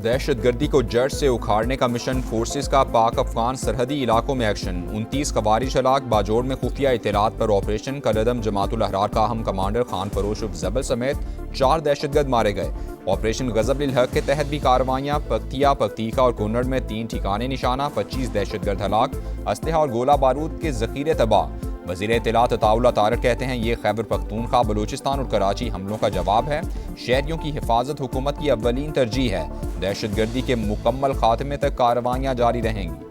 दहशतगर्दी को जड़ से उखाड़ने का मिशन फोर्सेस का पाक अफगान सरहदी इलाकों में एक्शन। 29 खवारिज हलाक। बाजोड़ में खुफिया इत्तलात पर ऑपरेशन। कलअदम जमातुल अहरार का अहम कमांडर खान फरोश उर्फ जबल समेत 4 दहशतगर्द मारे गए। ऑपरेशन गजब लिल हक के तहत भी कार्रवाइयाँ। पक्तिया, पक्तिका और कुन्नड़ में 3 ठिकाने निशाना। 25 दहशतगर्द हलाक। असलहा और गोला बारूद के जखीरे तबाह। वज़ीर इत्तलात अताउल्लाह तारक कहते हैं ये खैबर पख्तूनख्वा, बलूचिस्तान और कराची हमलों का जवाब है। शहरियों की हिफाजत हुकूमत की अव्वलीन तरजीह है। दहशतगर्दी के मुकम्मल खात्मे तक कार्रवाइयाँ जारी रहेंगी।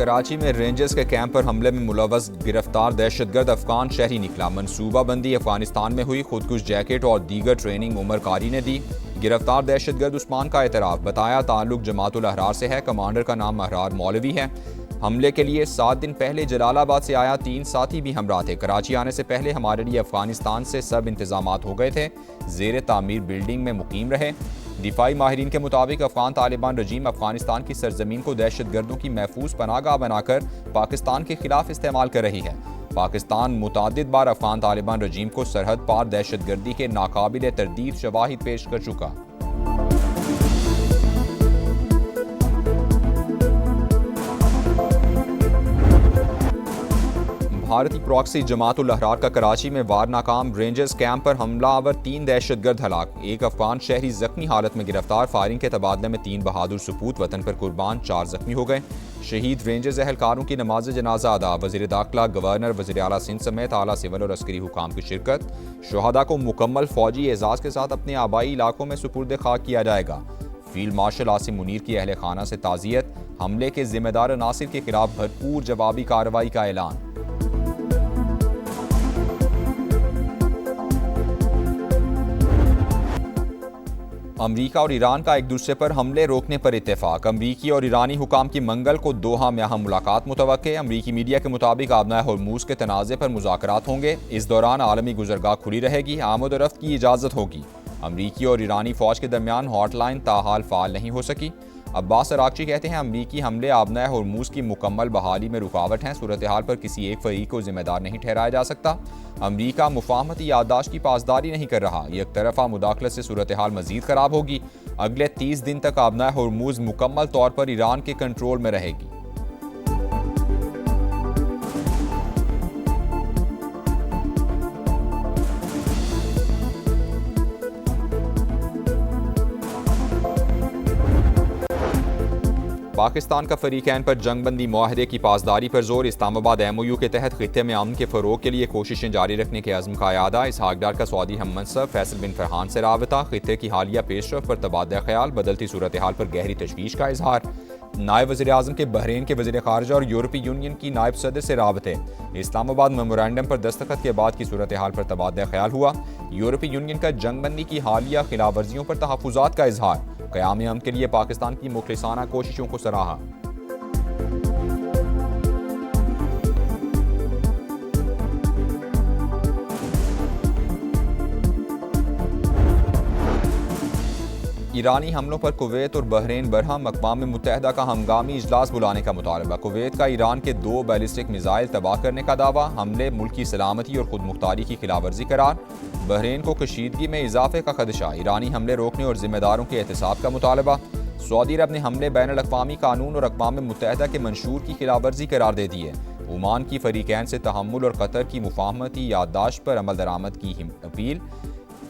कराची में रेंजर्स के कैंप पर हमले में मुलव्वस गिरफ्तार दहशतगर्द अफगान शहरी निकला। मनसूबाबंदी अफगानिस्तान में हुई। खुदकुश जैकेट और दीगर ट्रेनिंग उमर कारी ने दी। गिरफ्तार दहशतगर्द उस्मान का एतराफ़। बताया ताल्लुक जमातुल अहरार से है। कमांडर का नाम अहरार मौलवी है। हमले के लिए 7 दिन पहले जलालाबाद से आया। 3 साथी भी हमरा थे। कराची आने से पहले हमारे लिए अफगानिस्तान से सब इंतजामात हो गए थे। ज़ेर तामीर बिल्डिंग में मुकीम रहे। दिफाई माहिरीन के मुताबिक अफगान तालिबान रजीम अफगानिस्तान की सरजमीन को दहशतगर्दों की महफूज पनाहगाह बनाकर पाकिस्तान के खिलाफ इस्तेमाल कर रही है। पाकिस्तान मुतादिद बार अफगान तालिबान रजीम को सरहद पार दहशतगर्दी के नाकाबिल तरदीद शवाहिद पेश कर चुका। भारतीय प्रॉक्सी जमातुल अहरार का कराची में वार नाकाम। रेंजर्स कैंप पर हमलावर 3 दहशतगर्द हलाक। 1 अफगान शहरी जख्मी हालत में गिरफ्तार। फायरिंग के तबादले में 3 बहादुर सपूत वतन पर कुर्बान। 4 जख्मी हो गए। शहीद रेंजर्स एहलकारों की नमाज जनाजा अदा। वज़ीर दाखिला, गवर्नर, वज़ीर आला सिंध समेत आला सिविल और अस्करी हुकाम की शिरकत। शुहदा को मुकम्मल फौजी एजाज़ के साथ अपने आबाई इलाकों में सुपुर्द खाक किया जाएगा। फील्ड मार्शल आसिम मुनीर की अहल खाना से ताज़ियत। हमले के जिम्मेदार नासिर के खिलाफ भरपूर जवाबी कार्रवाई का ऐलान। अमरीका और ईरान का एक दूसरे पर हमले रोकने पर इत्तेफाक। अमरीकी और ईरानी हुकाम की मंगल को दोहा में अहम मुलाकात मुतवक्के। अमरीकी मीडिया के मुताबिक आबनाए हॉर्मूज़ के तनाज़े पर मुज़ाकरात होंगे। इस दौरान आलमी गुज़रगाह खुली रहेगी। आमद और रफ्त की इजाज़त होगी। अमरीकी और ईरानी फ़ौज के दरमियान हॉटलाइन ताहाल फ़ाल नहीं हो सकी। अब्बास अरागची कहते हैं अमरीकी हमले आबनाए हॉर्मूज़ की मुकम्मल बहाली में रुकावट हैं। सूरत हाल पर किसी एक फरीक को जिम्मेदार नहीं ठहराया जा सकता। अमरीका मुफाहमती याददाश्त की पासदारी नहीं कर रहा। एक तरफा मुदाखलत से सूरत हाल मजीद खराब होगी। अगले 30 दिन तक आबनाए हॉर्मूज़ मुकम्मल तौर पर ईरान के कंट्रोल में रहेगी। पाकिस्तान का फरीकैन पर जंगबंदी मुआहदे की पासदारी पर जोर। इस्लामाबाद MOU के तहत खित्ते में अमन के फ़रोग के लिए कोशिशें जारी रखने के अज़्म का यादा। इसहाक डार का सऊदी हम मनसब फैसल बिन फरहान से राबता। खित्ते की हालिया पेशरफ पर तबादला ख्याल। बदलती सूरत हाल पर गहरी तशवीश का इजहार। नायब वज़ीर आज़म के बहरीन के वज़ीर ख़ारजा और यूरोपीय यूनियन की नायब सदर से राबते। इस्लामाबाद मेमोरेंडम पर दस्तखत के बाद की सूरत हाल पर तबादला ख्याल हुआ। यूरोपीय यूनियन का जंगबंदी की हालिया खिलाफ वर्जियों पर तहफ़्फ़ुज़ात का इजहार। क़याम अमन के लिए पाकिस्तान की मुखलिसाना कोशिशों को सराहा। ईरानी हमलों पर कुवैत और बहरीन बरहम। अक़वाम मुत्तहिदा का हंगामी इजलास बुलाने का मुतालबा। कुवैत का ईरान के 2 बैलिस्टिक मिसाइल तबाह करने का दावा। हमले मुल्क की सलामती और खुद मुख्तारी की खिलाफवर्जी करार। बहरीन को कशीदगी में इजाफे का खदशा। ईरानी हमले रोकने और जिम्मेदारों के एहतसाब का मुतालबा। सऊदी अरब ने हमले बैनुल अक़वामी कानून और अक़वाम मुत्तहिदा के मंशूर की खिलाफवर्जी करार दे दी है। ओमान की फरीकैन से तहम्मुल और कतर की मुफाहमती याददाश्त पर अमल दरामद की अपील।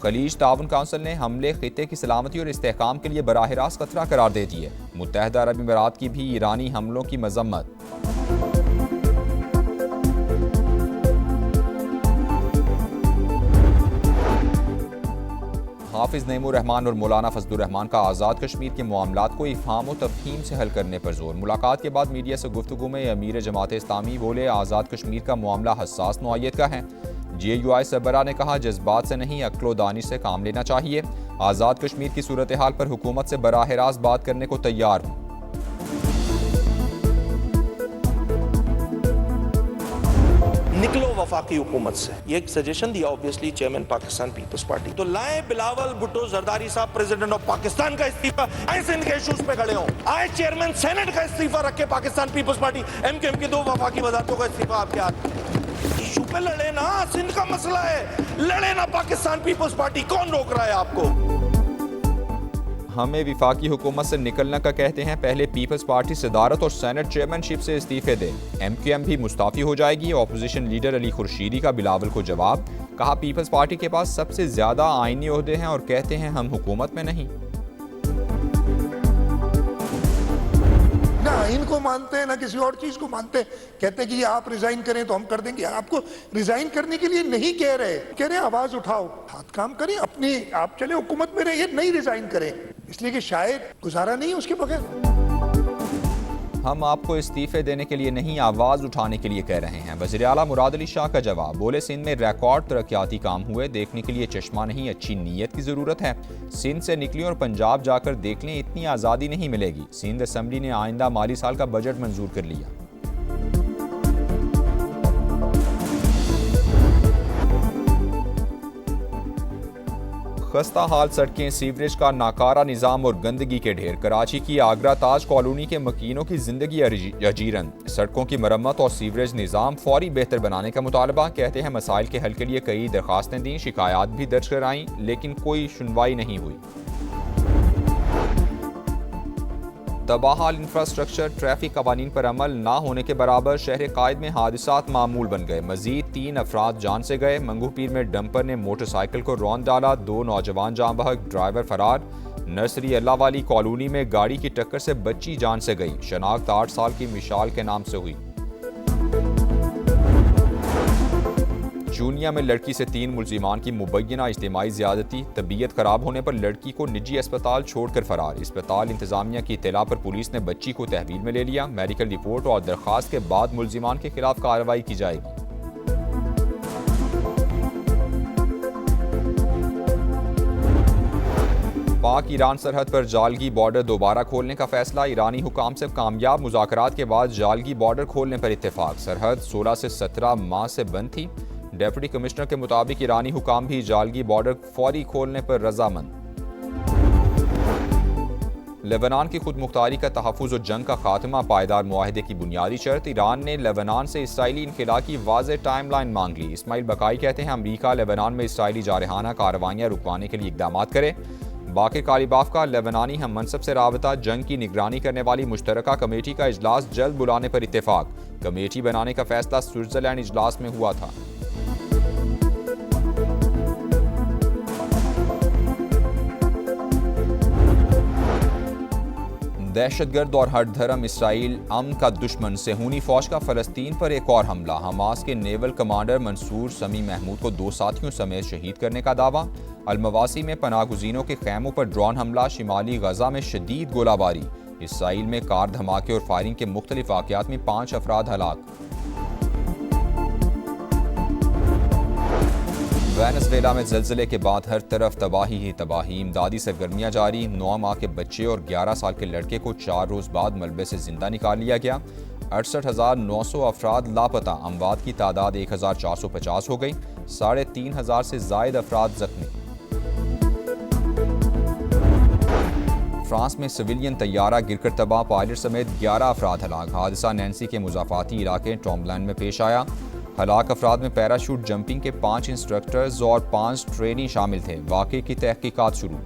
खलीज ताउन काउंसिल ने हमले खित्ते की सलामती और इस्तेहकाम के लिए बराह रास्त खतरा करार दे दी है। मुत्तहिदा अरब अमीरात की भी ईरानी हमलों की मजम्मत। हाफिज नईमुर रहमान और मौलाना फजलुर रहमान का आज़ाद कश्मीर के मामलात को इफ़हाम व तफ़हीम से हल करने पर जोर। मुलाकात के बाद मीडिया से गुफ्तगू में अमीर जमात इस्लामी बोले आज़ाद कश्मीर का मामला हसास नौइयत का है। JUI सरबराह ने कहा, जज्बात से नहीं अक्लो दानी से काम लेना चाहिए। आज़ाद कश्मीर की सूरत हाल पर हुकूमत से बराह रास्त बात करने को तैयार हूँ। निकलो वफाकी हुकूमत से, ये एक सजेशन दिया obviously chairman Pakistan peoples party. तो लाए बिलावल भुट्टो जरदारी साहब प्रेसिडेंट ऑफ पाकिस्तान का इस्तीफा, आए सिंध के इश्यूज पे खड़े हों, आए चेयरमैन सेनेट का इस्तीफा रखे पाकिस्तान पीपल्स पार्टी, MKM की 2 वफाकी वजारतों का इस्तीफा आपके हाथ। इशू पे लड़े ना, सिंध का मसला है, लड़े ना पाकिस्तान पीपल्स पार्टी, कौन रोक रहा है आपको? हमें विफाकी हुकूमत से निकलने का कहते हैं, पहले पीपल्स पार्टी सदारत और सेनेट चेयरमैनशिप से इस्तीफे दें। MKM भी मुस्ताफी हो जाएगी। ऑपोजिशन लीडर अली खुर्शीदी का बिलावल को जवाब, कहा पीपल्स पार्टी के पास सबसे ज्यादा आईनी ओहदे हैं और कहते हैं हम हुकूमत में नहीं। ना इनको मानते हैं ना किसी और चीज को मानते हैं। कहते हैं कि ये आप रिजाइन करें तो हम कर देंगे। आपको रिजाइन करने के लिए नहीं कह रहे आवाज उठाओ, हाथ काम करें, अपनी आप चले हुकूमत में रहिए, नहीं रिजाइन करें, इसलिए कि शायद गुजारा नहीं उसके बगैर। हम आपको इस्तीफे देने के लिए नहीं, आवाज़ उठाने के लिए कह रहे हैं। वज़ीर आला मुराद अली शाह का जवाब, बोले सिंध में रिकॉर्ड तरक्याती काम हुए, देखने के लिए चश्मा नहीं अच्छी नीयत की ज़रूरत है। सिंध से निकली और पंजाब जाकर देख लें, इतनी आज़ादी नहीं मिलेगी। सिंध असम्बली ने आइंदा माली साल का बजट मंजूर कर लिया। खस्ता हाल सड़कें, सीवरेज का नाकारा निज़ाम और गंदगी के ढेर। कराची की आगरा ताज कॉलोनी के मकीनों की जिंदगी अजीरन। सड़कों की मरम्मत और सीवरेज निज़ाम फौरी बेहतर बनाने का मुतालबा। कहते हैं मसाइल के हल के लिए कई दरखास्तें दी, शिकायत भी दर्ज कराई, लेकिन कोई सुनवाई नहीं हुई। तबाहाल इंफ्रास्ट्रक्चर, ट्रैफिक कवानीन पर अमल ना होने के बराबर। शहर कायद में हादसात मामूल बन गए। मजीद 3 अफराद जान से गए। मंगूपीर में डंपर ने मोटरसाइकिल को रौंद डाला, 2 नौजवान जान बहक, ड्राइवर फरार। नर्सरी अल्लाह वाली कॉलोनी में गाड़ी की टक्कर से बच्ची जान से गई। शनाख्त 8 साल की मिशाल के नाम से हुई। जूनिया में लड़की से 3 मुल्जिमान की मुबैना इज्तिमाई ज़्यादती। तबीयत खराब होने पर लड़की को निजी अस्पताल छोड़कर फरार। अस्पताल इंतजामिया की इत्तला पर पुलिस ने बच्ची को तहवील में ले लिया। मेडिकल रिपोर्ट और दरख्वास्त के बाद मुल्जिमान के खिलाफ कार्रवाई की जाएगी। पाक ईरान सरहद पर जालगी बॉर्डर दोबारा खोलने का फैसला। ईरानी हुकाम से कामयाब मुज़ाकरात के बाद जालगी बॉर्डर खोलने पर इत्तेफाक। सरहद 16 से 17 माह से बंद थी। डेप्यूटी कमिश्नर के मुताबिक ईरानी हुकाम भी जालगी बॉर्डर फौरी खोलने पर रजामंद। लेबनान की खुद मुख्तारी का तहफ़्फ़ुज़ और जंग का खात्मा पायदार मुआहदे की बुनियादी शर्त। ईरान ने लेबनान से इसराइली इनखिला की वाज़ेह टाइमलाइन मांग ली। इस्माइल बकाई कहते हैं अमरीका लेबनान में इसराइली जारहाना कार्रवाइयाँ रुकवाने के लिए इक़दाम करे। बाक़िर कालिबाफ का लेबनानी हम मनसब से राबता। जंग की निगरानी करने वाली मुश्तरका कमेटी का इजलास जल्द बुलाने पर इत्तेफाक। कमेटी बनाने का फैसला स्विट्ज़रलैंड इजलास में हुआ था। दहशतगर्द और हर धर्म इसराइल अमन का दुश्मन। सेहूनी फौज का फ़लस्तीन पर एक और हमला। हमास के नेवल कमांडर मंसूर समी महमूद को 2 साथियों समेत शहीद करने का दावा। अलमवासी में पनाहगुज़ीनों के खैमों पर ड्रोन हमला। शिमाली गजा में शदीद गोलाबारी। इसराइल में कार धमाके और फायरिंग के मुख्तलिफ वाक़यात में 5 अफराद हलाक। वेनेज़ुएला में ज़लज़ले के बाद हर तरफ तबाही ही तबाही। इमदादी सरगर्मियाँ जारी। 9 माह के बच्चे और 11 साल के लड़के को 4 रोज़ बाद मलबे से जिंदा निकाल लिया गया। 68,900 अफराद लापता। अमवात की तादाद 1,450 हो गई। 3,500 से ज़ायद अफराद जख्मी। फ्रांस में सिविलियन तैयारा गिरकर तबाह। पायलट समेत 11 अफराद हलाक। हादसा नैन्सी के मुज़ाफ़ाती इलाके टॉम्बलैंड में पेश आया। हलाक अफराद में पैराशूट जंपिंग के 5 इंस्ट्रक्टर्स और 5 ट्रेनी शामिल थे। वाक़े की तहकीकात शुरू।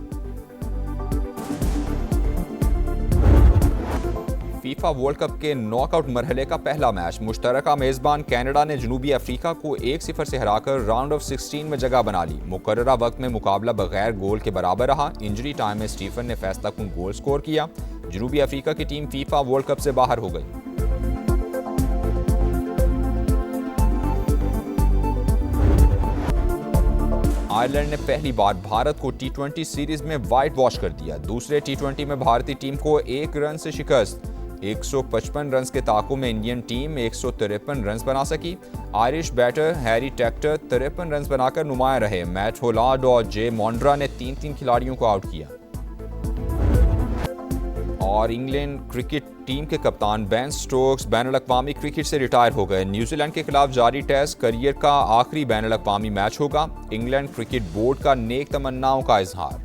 फीफा वर्ल्ड कप के नॉकआउट मरहले का पहला मैच। मुश्तरका मेज़बान कनाडा ने जनूबी अफ्रीका को 1-0 से हराकर राउंड ऑफ 16 में जगह बना ली। मुकर्ररा वक्त में मुकाबला बगैर गोल के बराबर रहा। इंजरी टाइम में स्टीफन ने फैसला कुन गोल स्कोर किया। जनूबी अफ्रीका की टीम फीफा वर्ल्ड कप से बाहर हो गई। आयरलैंड ने पहली बार भारत को T20 सीरीज में वाइट वॉश कर दिया। दूसरे T20 में भारतीय टीम को 1 रन से शिकस्त। 155 रन के ताक़ुब में इंडियन टीम 153 रन बना सकी। Irish batter Harry Tector 53 run बनाकर नुमाया रहे। मैट होलार्ड और जे मॉन्ड्रा ने 3-3 खिलाड़ियों को आउट किया। और इंग्लैंड क्रिकेट टीम के कप्तान बेन स्टोक्स बैनुल-अक़वामी क्रिकेट से रिटायर हो गए। न्यूजीलैंड के खिलाफ जारी टेस्ट करियर का आखिरी बैनुल-अक़वामी मैच होगा। इंग्लैंड क्रिकेट बोर्ड का नेक तमन्नाओं का इजहार।